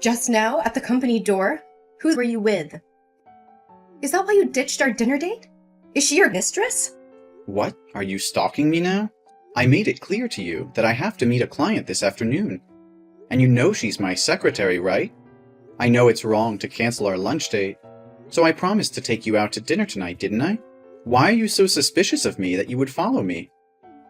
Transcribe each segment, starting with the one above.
Just now, at the company door? Who were you with? Is that why you ditched our dinner date? Is she your mistress? What? Are you stalking me now? I made it clear to you that I have to meet a client this afternoon. And you know she's my secretary, right? I know it's wrong to cancel our lunch date, so I promised to take you out to dinner tonight, didn't I? Why are you so suspicious of me that you would follow me?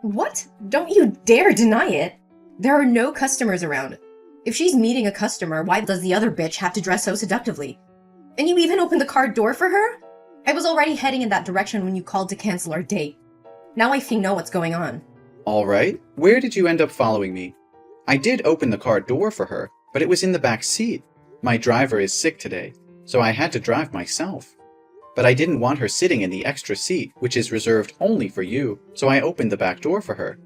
What? Don't you dare deny it! There are no customers around. If she's meeting a customer, why does the other bitch have to dress so seductively? And you even opened the car door for her? I was already heading in that direction when you called to cancel our date. Now I think know what's going on. Alright, where did you end up following me? I did open the car door for her, but it was in the back seat. My driver is sick today, so I had to drive myself. But I didn't want her sitting in the extra seat, which is reserved only for you, so I opened the back door for her.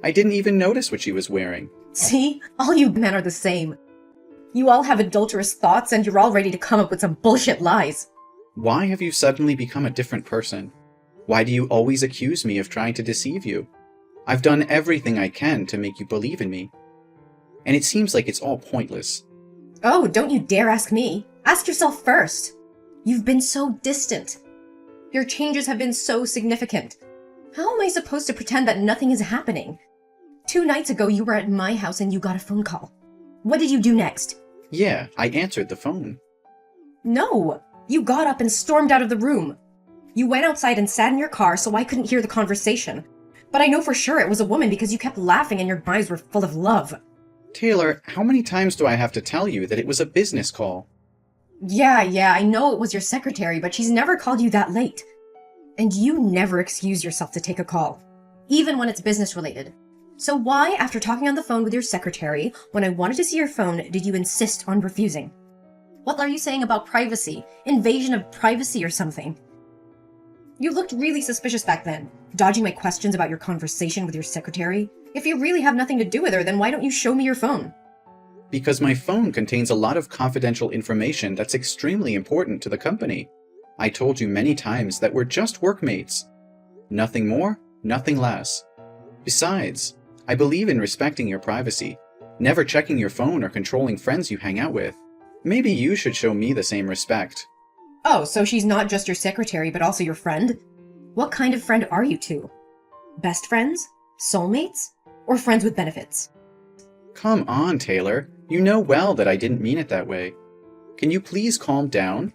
I didn't even notice what she was wearing. See? All you men are the same. You all have adulterous thoughts and you're all ready to come up with some bullshit lies. Why have you suddenly become a different person? Why do you always accuse me of trying to deceive you? I've done everything I can to make you believe in me. And it seems like it's all pointless. Oh, don't you dare ask me. Ask yourself first. You've been so distant. Your changes have been so significant. How am I supposed to pretend that nothing is happening? 2 nights ago, you were at my house and you got a phone call. What did you do next? Yeah, I answered the phone. No! You got up and stormed out of the room. You went outside and sat in your car so I couldn't hear the conversation. But I know for sure it was a woman because you kept laughing and your eyes were full of love. Taylor, how many times do I have to tell you that it was a business call? Yeah, I know it was your secretary, but she's never called you that late. And you never excuse yourself to take a call, even when it's business related. So why, after talking on the phone with your secretary, when I wanted to see your phone, did you insist on refusing? What are you saying about privacy? Invasion of privacy or something? You looked really suspicious back then, dodging my questions about your conversation with your secretary. If you really have nothing to do with her, then why don't you show me your phone? Because my phone contains a lot of confidential information that's extremely important to the company. I told you many times that we're just workmates. Nothing more, nothing less. Besides, I believe in respecting your privacy, never checking your phone or controlling friends you hang out with. Maybe you should show me the same respect. Oh, so she's not just your secretary, but also your friend? What kind of friend are you two? Best friends? Soulmates? Or friends with benefits? Come on, Taylor. You know well that I didn't mean it that way. Can you please calm down?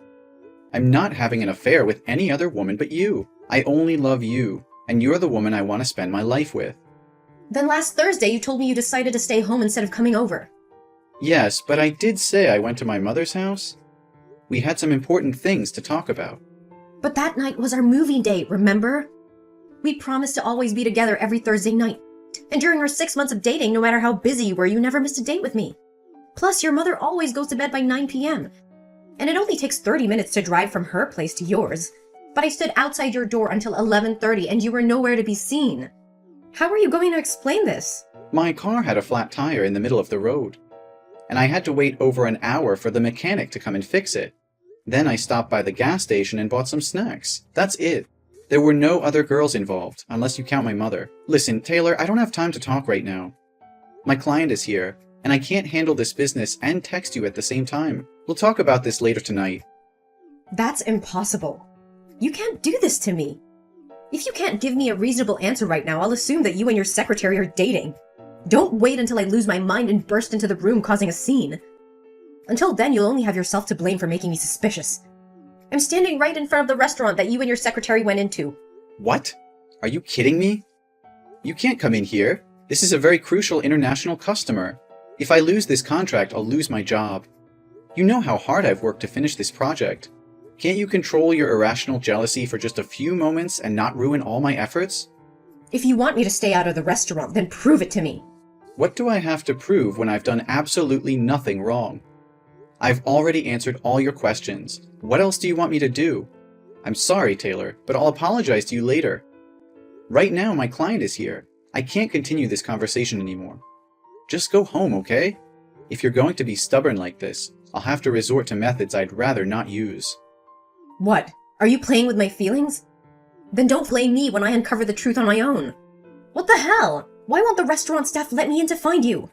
I'm not having an affair with any other woman but you. I only love you, and you're the woman I want to spend my life with. Then last Thursday you told me you decided to stay home instead of coming over. Yes, but I did say I went to my mother's house. We had some important things to talk about. But that night was our movie date, remember? We promised to always be together every Thursday night. And during our 6 months of dating, no matter how busy you were, you never missed a date with me. Plus, your mother always goes to bed by 9 p.m. And it only takes 30 minutes to drive from her place to yours. But I stood outside your door until 11:30 and you were nowhere to be seen. How are you going to explain this? My car had a flat tire in the middle of the road, and I had to wait over an hour for the mechanic to come and fix it. Then I stopped by the gas station and bought some snacks. That's it. There were no other girls involved, unless you count my mother. Listen, Taylor, I don't have time to talk right now. My client is here, and I can't handle this business and text you at the same time. We'll talk about this later tonight. That's impossible. You can't do this to me. If you can't give me a reasonable answer right now, I'll assume that you and your secretary are dating. Don't wait until I lose my mind and burst into the room causing a scene. Until then, you'll only have yourself to blame for making me suspicious. I'm standing right in front of the restaurant that you and your secretary went into. What? Are you kidding me? You can't come in here. This is a very crucial international customer. If I lose this contract, I'll lose my job. You know how hard I've worked to finish this project. Can't you control your irrational jealousy for just a few moments and not ruin all my efforts? If you want me to stay out of the restaurant, then prove it to me. What do I have to prove when I've done absolutely nothing wrong? I've already answered all your questions. What else do you want me to do? I'm sorry, Taylor, but I'll apologize to you later. Right now, my client is here. I can't continue this conversation anymore. Just go home, okay? If you're going to be stubborn like this, I'll have to resort to methods I'd rather not use. What? Are you playing with my feelings? Then don't blame me when I uncover the truth on my own. What the hell? Why won't the restaurant staff let me in to find you?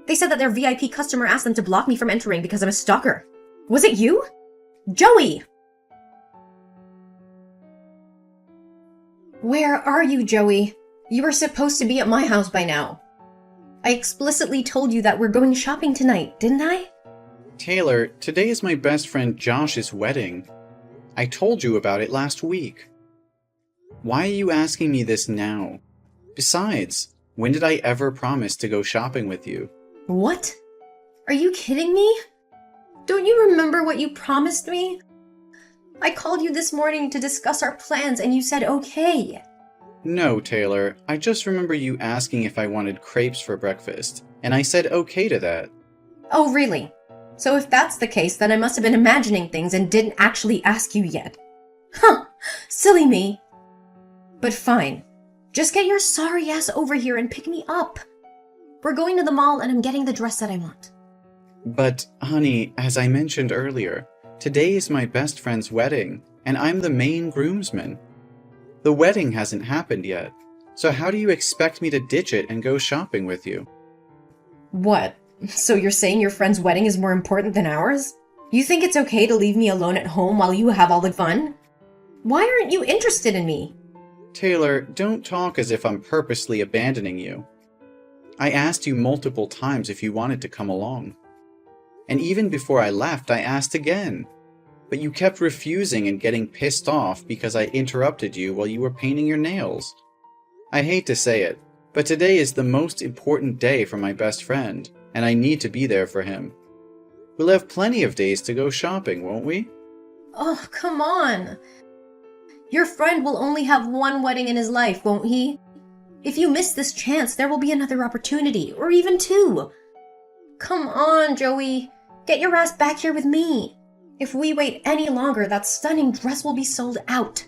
They said that their VIP customer asked them to block me from entering because I'm a stalker. Was it you? Joey! Where are you, Joey? You were supposed to be at my house by now. I explicitly told you that we're going shopping tonight, didn't I? Taylor, today is my best friend Josh's wedding. I told you about it last week. Why are you asking me this now? Besides, when did I ever promise to go shopping with you? What? Are you kidding me? Don't you remember what you promised me? I called you this morning to discuss our plans and you said okay. No, Taylor, I just remember you asking if I wanted crepes for breakfast, and I said okay to that. Oh, really? So if that's the case, then I must have been imagining things and didn't actually ask you yet. Huh, silly me. But fine. Just get your sorry ass over here and pick me up. We're going to the mall and I'm getting the dress that I want. But, honey, as I mentioned earlier, today is my best friend's wedding, and I'm the main groomsman. The wedding hasn't happened yet, so how do you expect me to ditch it and go shopping with you? What? So you're saying your friend's wedding is more important than ours? You think it's okay to leave me alone at home while you have all the fun? Why aren't you interested in me? Taylor, don't talk as if I'm purposely abandoning you. I asked you multiple times if you wanted to come along. And even before I left, I asked again. But you kept refusing and getting pissed off because I interrupted you while you were painting your nails. I hate to say it, but today is the most important day for my best friend, and I need to be there for him. We'll have plenty of days to go shopping, won't we? Oh, come on. Your friend will only have one wedding in his life, won't he? If you miss this chance, there will be another opportunity, or even two. Come on, Joey. Get your ass back here with me. If we wait any longer, that stunning dress will be sold out.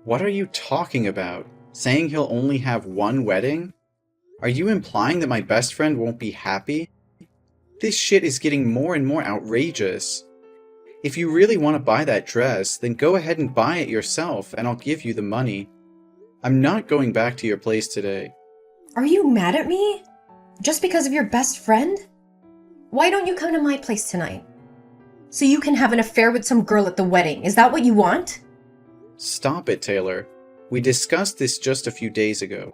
What are you talking about? Saying he'll only have one wedding? Are you implying that my best friend won't be happy? This shit is getting more and more outrageous. If you really want to buy that dress, then go ahead and buy it yourself and I'll give you the money. I'm not going back to your place today. Are you mad at me? Just because of your best friend? Why don't you come to my place tonight? So you can have an affair with some girl at the wedding. Is that what you want? Stop it, Taylor. We discussed this just a few days ago.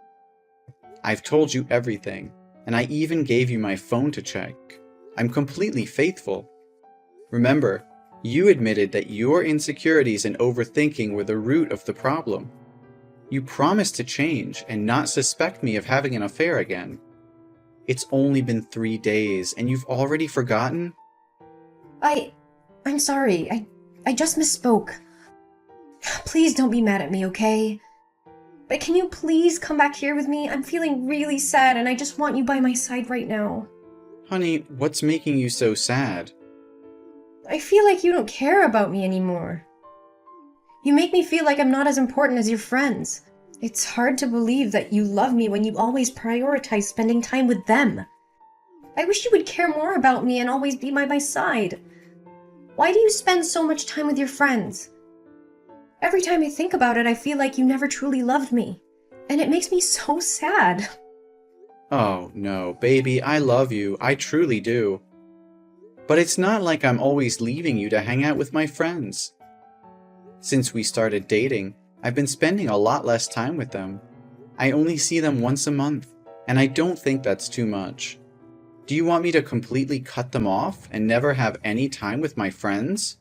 I've told you everything, and I even gave you my phone to check. I'm completely faithful. Remember, you admitted that your insecurities and overthinking were the root of the problem. You promised to change and not suspect me of having an affair again. It's only been 3 days, and you've already forgotten? I'm sorry. I just misspoke. Please don't be mad at me, okay? But can you please come back here with me? I'm feeling really sad and I just want you by my side right now. Honey, what's making you so sad? I feel like you don't care about me anymore. You make me feel like I'm not as important as your friends. It's hard to believe that you love me when you always prioritize spending time with them. I wish you would care more about me and always be by my side. Why do you spend so much time with your friends? Every time I think about it, I feel like you never truly loved me. And it makes me so sad. Oh, no, baby, I love you. I truly do. But it's not like I'm always leaving you to hang out with my friends. Since we started dating, I've been spending a lot less time with them. I only see them once a month, and I don't think that's too much. Do you want me to completely cut them off and never have any time with my friends?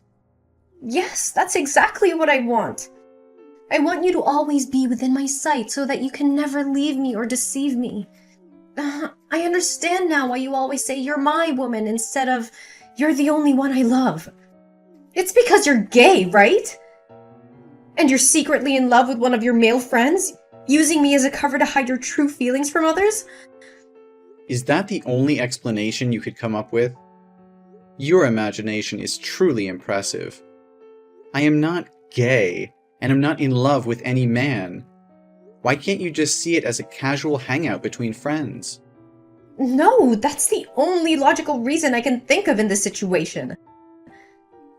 Yes, that's exactly what I want. I want you to always be within my sight so that you can never leave me or deceive me. I understand now why you always say you're my woman instead of you're the only one I love. It's because you're gay, right? And you're secretly in love with one of your male friends, using me as a cover to hide your true feelings from others? Is that the only explanation you could come up with? Your imagination is truly impressive. I am not gay, and I'm not in love with any man. Why can't you just see it as a casual hangout between friends? No, that's the only logical reason I can think of in this situation.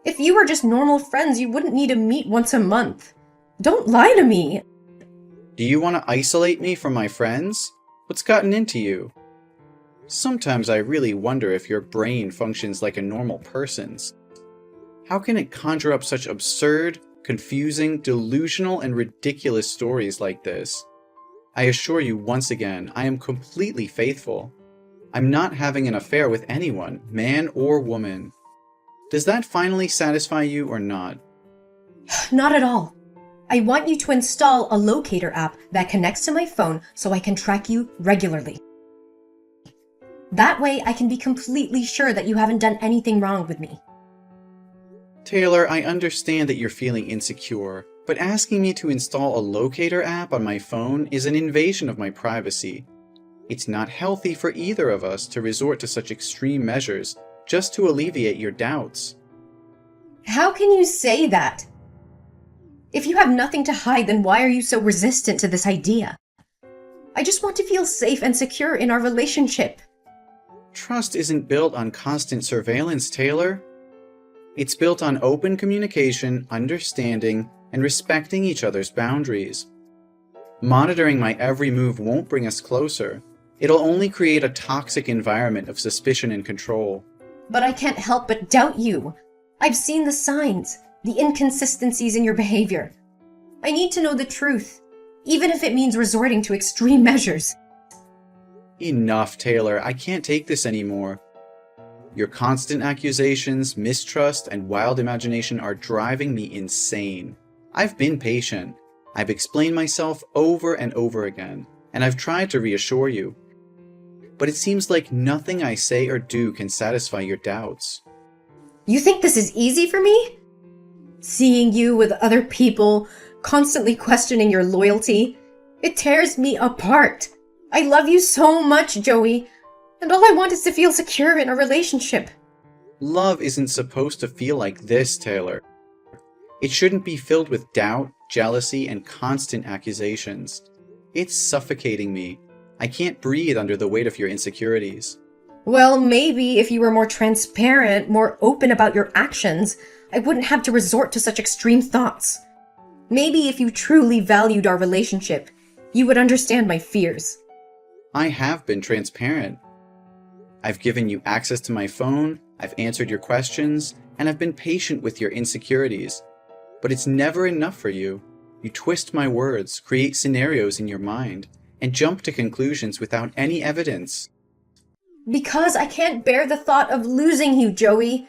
If you were just normal friends, you wouldn't need to meet once a month. Don't lie to me. Do you want to isolate me from my friends? What's gotten into you? Sometimes I really wonder if your brain functions like a normal person's. How can it conjure up such absurd, confusing, delusional, and ridiculous stories like this? I assure you once again, I am completely faithful. I'm not having an affair with anyone, man or woman. Does that finally satisfy you or not? Not at all. I want you to install a locator app that connects to my phone so I can track you regularly. That way I can be completely sure that you haven't done anything wrong with me. Taylor, I understand that you're feeling insecure, but asking me to install a locator app on my phone is an invasion of my privacy. It's not healthy for either of us to resort to such extreme measures just to alleviate your doubts. How can you say that? If you have nothing to hide, then why are you so resistant to this idea? I just want to feel safe and secure in our relationship. Trust isn't built on constant surveillance, Taylor. It's built on open communication, understanding, and respecting each other's boundaries. Monitoring my every move won't bring us closer. It'll only create a toxic environment of suspicion and control. But I can't help but doubt you. I've seen the signs, the inconsistencies in your behavior. I need to know the truth, even if it means resorting to extreme measures. Enough, Taylor. I can't take this anymore. Your constant accusations, mistrust, and wild imagination are driving me insane. I've been patient. I've explained myself over and over again, and I've tried to reassure you. But it seems like nothing I say or do can satisfy your doubts. You think this is easy for me? Seeing you with other people, constantly questioning your loyalty, it tears me apart. I love you so much, Joey, and all I want is to feel secure in a relationship. Love isn't supposed to feel like this, Taylor. It shouldn't be filled with doubt, jealousy, and constant accusations. It's suffocating me. I can't breathe under the weight of your insecurities. Well, maybe if you were more transparent, more open about your actions, I wouldn't have to resort to such extreme thoughts. Maybe if you truly valued our relationship, you would understand my fears. I have been transparent. I've given you access to my phone, I've answered your questions, and I've been patient with your insecurities. But it's never enough for you. You twist my words, create scenarios in your mind, and jump to conclusions without any evidence. Because I can't bear the thought of losing you, Joey.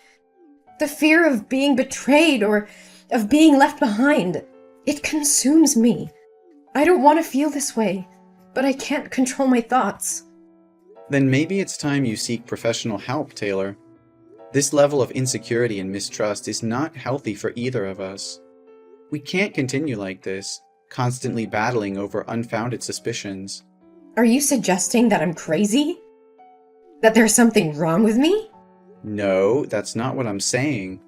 The fear of being betrayed or of being left behind. It consumes me. I don't want to feel this way, but I can't control my thoughts. Then maybe it's time you seek professional help, Taylor. This level of insecurity and mistrust is not healthy for either of us. We can't continue like this, constantly battling over unfounded suspicions. Are you suggesting that I'm crazy? That there's something wrong with me? No, that's not what I'm saying.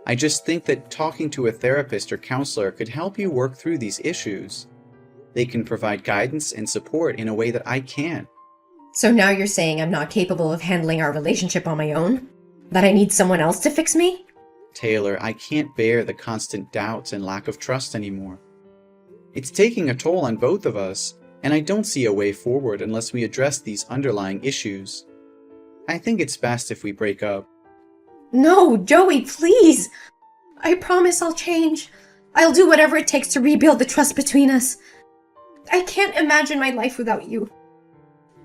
I just think that talking to a therapist or counselor could help you work through these issues. They can provide guidance and support in a way that I can't. So now you're saying I'm not capable of handling our relationship on my own? That I need someone else to fix me? Taylor, I can't bear the constant doubts and lack of trust anymore. It's taking a toll on both of us, and I don't see a way forward unless we address these underlying issues. I think it's best if we break up. No, Joey, please! I promise I'll change. I'll do whatever it takes to rebuild the trust between us. I can't imagine my life without you.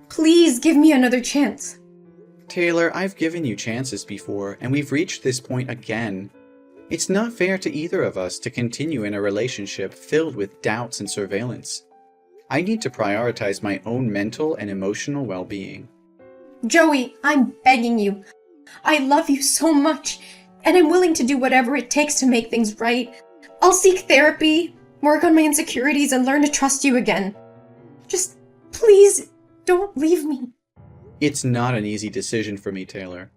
Please give me another chance. Taylor, I've given you chances before, and we've reached this point again. It's not fair to either of us to continue in a relationship filled with doubts and surveillance. I need to prioritize my own mental and emotional well-being. Joey, I'm begging you. I love you so much, and I'm willing to do whatever it takes to make things right. I'll seek therapy, work on my insecurities, and learn to trust you again. Just please don't leave me. It's not an easy decision for me, Taylor.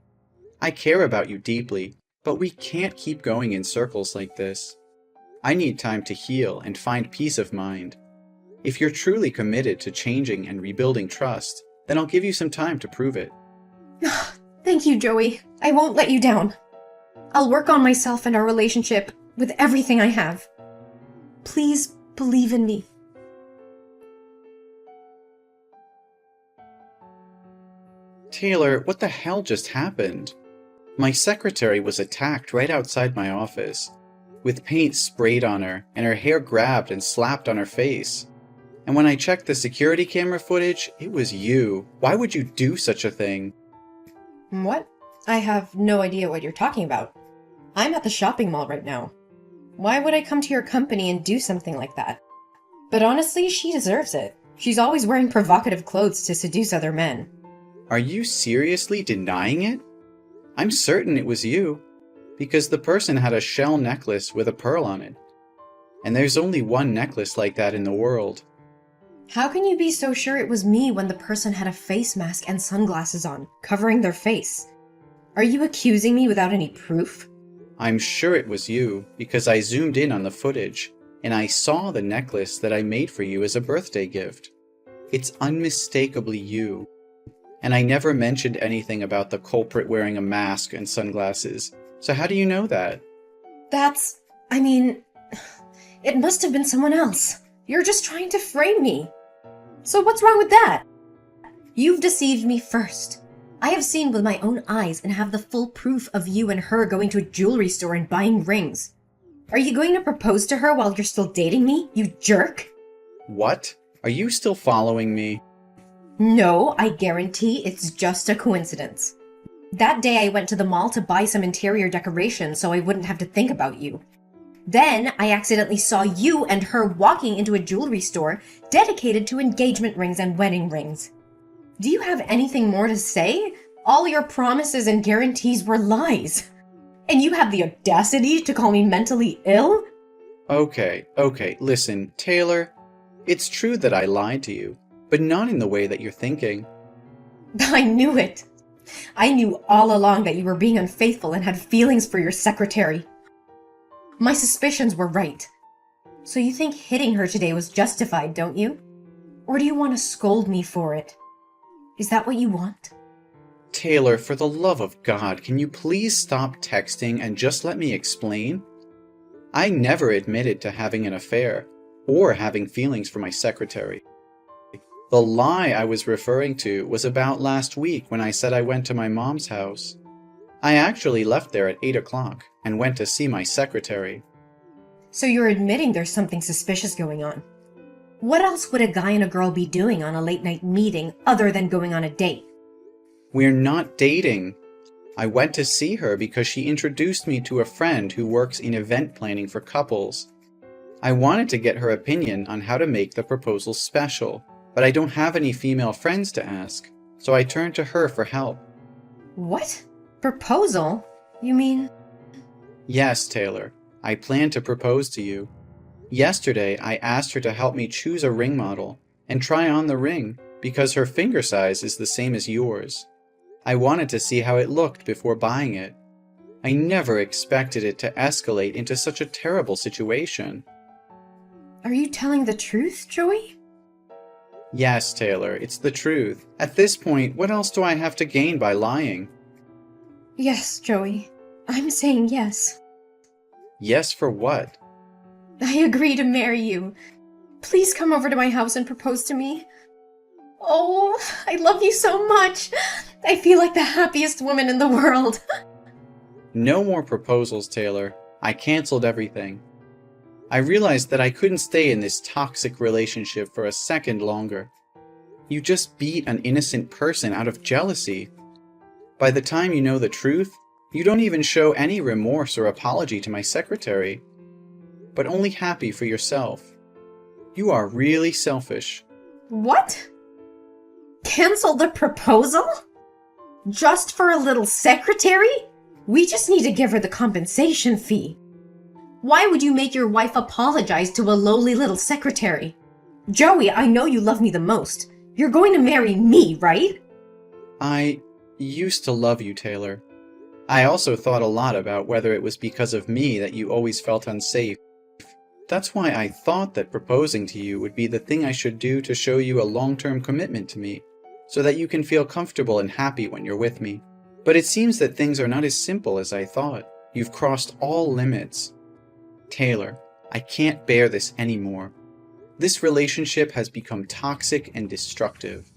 I care about you deeply, but we can't keep going in circles like this. I need time to heal and find peace of mind. If you're truly committed to changing and rebuilding trust, then I'll give you some time to prove it. Thank you, Joey. I won't let you down. I'll work on myself and our relationship with everything I have. Please believe in me. Taylor, what the hell just happened? My secretary was attacked right outside my office, with paint sprayed on her and her hair grabbed and slapped on her face. And when I checked the security camera footage, it was you. Why would you do such a thing? What? I have no idea what you're talking about. I'm at the shopping mall right now. Why would I come to your company and do something like that? But honestly, she deserves it. She's always wearing provocative clothes to seduce other men. Are you seriously denying it? I'm certain it was you, because the person had a shell necklace with a pearl on it. And there's only one necklace like that in the world. How can you be so sure it was me when the person had a face mask and sunglasses on, covering their face? Are you accusing me without any proof? I'm sure it was you, because I zoomed in on the footage, and I saw the necklace that I made for you as a birthday gift. It's unmistakably you. And I never mentioned anything about the culprit wearing a mask and sunglasses. So how do you know that? It must have been someone else. You're just trying to frame me. So what's wrong with that? You've deceived me first. I have seen with my own eyes and have the full proof of you and her going to a jewelry store and buying rings. Are you going to propose to her while you're still dating me, you jerk? What? Are you still following me? No, I guarantee it's just a coincidence. That day I went to the mall to buy some interior decorations so I wouldn't have to think about you. Then I accidentally saw you and her walking into a jewelry store dedicated to engagement rings and wedding rings. Do you have anything more to say? All your promises and guarantees were lies. And you have the audacity to call me mentally ill? Okay, listen, Taylor. It's true that I lied to you, but not in the way that you're thinking. I knew it. I knew all along that you were being unfaithful and had feelings for your secretary. My suspicions were right. So you think hitting her today was justified, don't you? Or do you want to scold me for it? Is that what you want? Taylor, for the love of God, can you please stop texting and just let me explain? I never admitted to having an affair, or having feelings for my secretary. The lie I was referring to was about last week when I said I went to my mom's house. I actually left there at 8 o'clock and went to see my secretary. So you're admitting there's something suspicious going on. What else would a guy and a girl be doing on a late-night meeting other than going on a date? We're not dating. I went to see her because she introduced me to a friend who works in event planning for couples. I wanted to get her opinion on how to make the proposal special, but I don't have any female friends to ask, so I turned to her for help. What? Proposal? You mean? Yes, Taylor. I plan to propose to you. Yesterday, I asked her to help me choose a ring model and try on the ring because her finger size is the same as yours. I wanted to see how it looked before buying it. I never expected it to escalate into such a terrible situation. Are you telling the truth, Joey? Yes, Taylor, it's the truth. At this point, what else do I have to gain by lying? Yes, Joey. I'm saying yes. Yes for what? I agree to marry you. Please come over to my house and propose to me. Oh, I love you so much. I feel like the happiest woman in the world. No more proposals, Taylor. I canceled everything. I realized that I couldn't stay in this toxic relationship for a second longer. You just beat an innocent person out of jealousy. By the time you know the truth, you don't even show any remorse or apology to my secretary, but only happy for yourself. You are really selfish. What? Cancel the proposal? Just for a little secretary? We just need to give her the compensation fee. Why would you make your wife apologize to a lowly little secretary? Joey, I know you love me the most. You're going to marry me, right? I used to love you, Taylor. I also thought a lot about whether it was because of me that you always felt unsafe. That's why I thought that proposing to you would be the thing I should do to show you a long-term commitment to me, so that you can feel comfortable and happy when you're with me. But it seems that things are not as simple as I thought. You've crossed all limits. Taylor, I can't bear this anymore. This relationship has become toxic and destructive.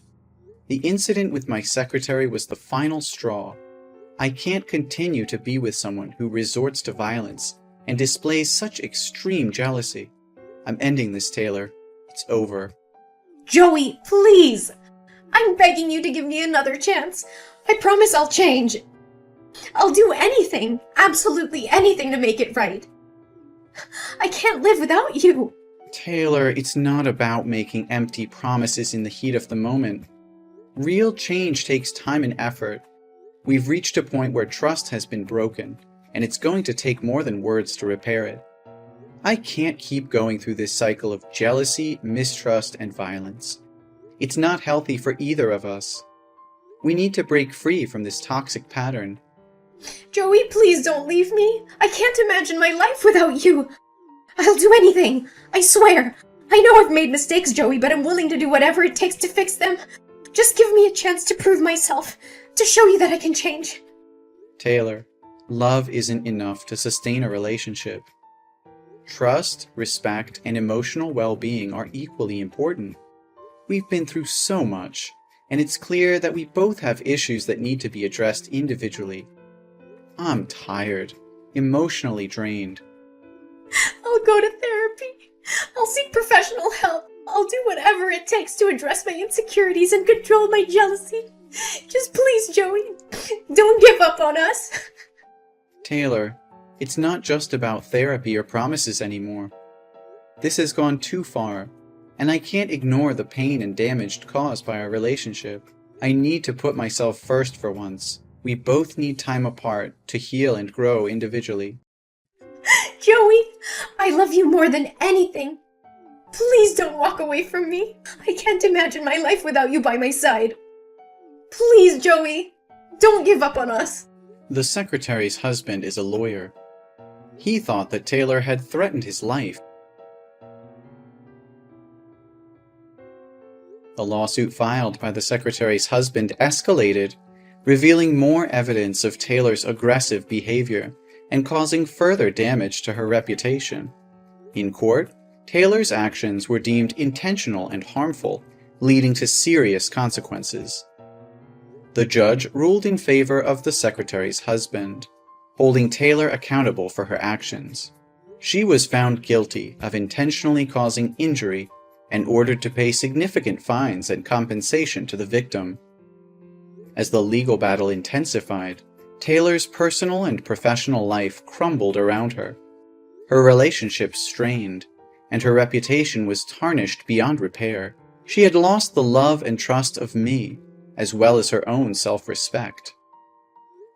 The incident with my secretary was the final straw. I can't continue to be with someone who resorts to violence and displays such extreme jealousy. I'm ending this, Taylor. It's over. Joey, please! I'm begging you to give me another chance. I promise I'll change. I'll do anything, absolutely anything to make it right. I can't live without you. Taylor, it's not about making empty promises in the heat of the moment. Real change takes time and effort. We've reached a point where trust has been broken, and it's going to take more than words to repair it. I can't keep going through this cycle of jealousy, mistrust, and violence. It's not healthy for either of us. We need to break free from this toxic pattern. Joey, please don't leave me. I can't imagine my life without you. I'll do anything. I swear. I know I've made mistakes, Joey, but I'm willing to do whatever it takes to fix them. Just give me a chance to prove myself, to show you that I can change. Taylor, love isn't enough to sustain a relationship. Trust, respect, and emotional well-being are equally important. We've been through so much, and it's clear that we both have issues that need to be addressed individually. I'm tired, emotionally drained. I'll go to therapy. I'll seek professional help. I'll do whatever it takes to address my insecurities and control my jealousy. Just please, Joey, don't give up on us. Taylor, it's not just about therapy or promises anymore. This has gone too far, and I can't ignore the pain and damage caused by our relationship. I need to put myself first for once. We both need time apart to heal and grow individually. Joey, I love you more than anything. Please don't walk away from me. I can't imagine my life without you by my side. Please, Joey, don't give up on us. The secretary's husband is a lawyer. He thought that Taylor had threatened his life. The lawsuit filed by the secretary's husband escalated, revealing more evidence of Taylor's aggressive behavior and causing further damage to her reputation. In court, Taylor's actions were deemed intentional and harmful, leading to serious consequences. The judge ruled in favor of the secretary's husband, holding Taylor accountable for her actions. She was found guilty of intentionally causing injury and ordered to pay significant fines and compensation to the victim. As the legal battle intensified, Taylor's personal and professional life crumbled around her. Her relationships strained, and her reputation was tarnished beyond repair. She had lost the love and trust of me, as well as her own self-respect.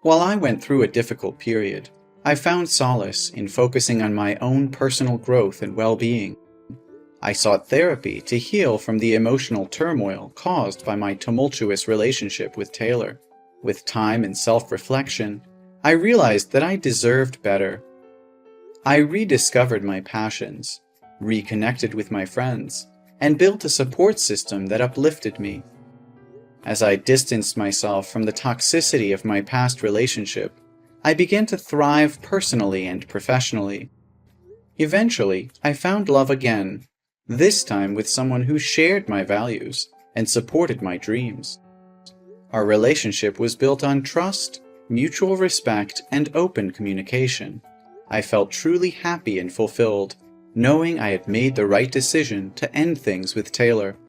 While I went through a difficult period, I found solace in focusing on my own personal growth and well-being. I sought therapy to heal from the emotional turmoil caused by my tumultuous relationship with Taylor. With time and self-reflection, I realized that I deserved better. I rediscovered my passions, reconnected with my friends, and built a support system that uplifted me. As I distanced myself from the toxicity of my past relationship, I began to thrive personally and professionally. Eventually, I found love again, this time with someone who shared my values and supported my dreams. Our relationship was built on trust, mutual respect, and open communication. I felt truly happy and fulfilled, knowing I had made the right decision to end things with Taylor.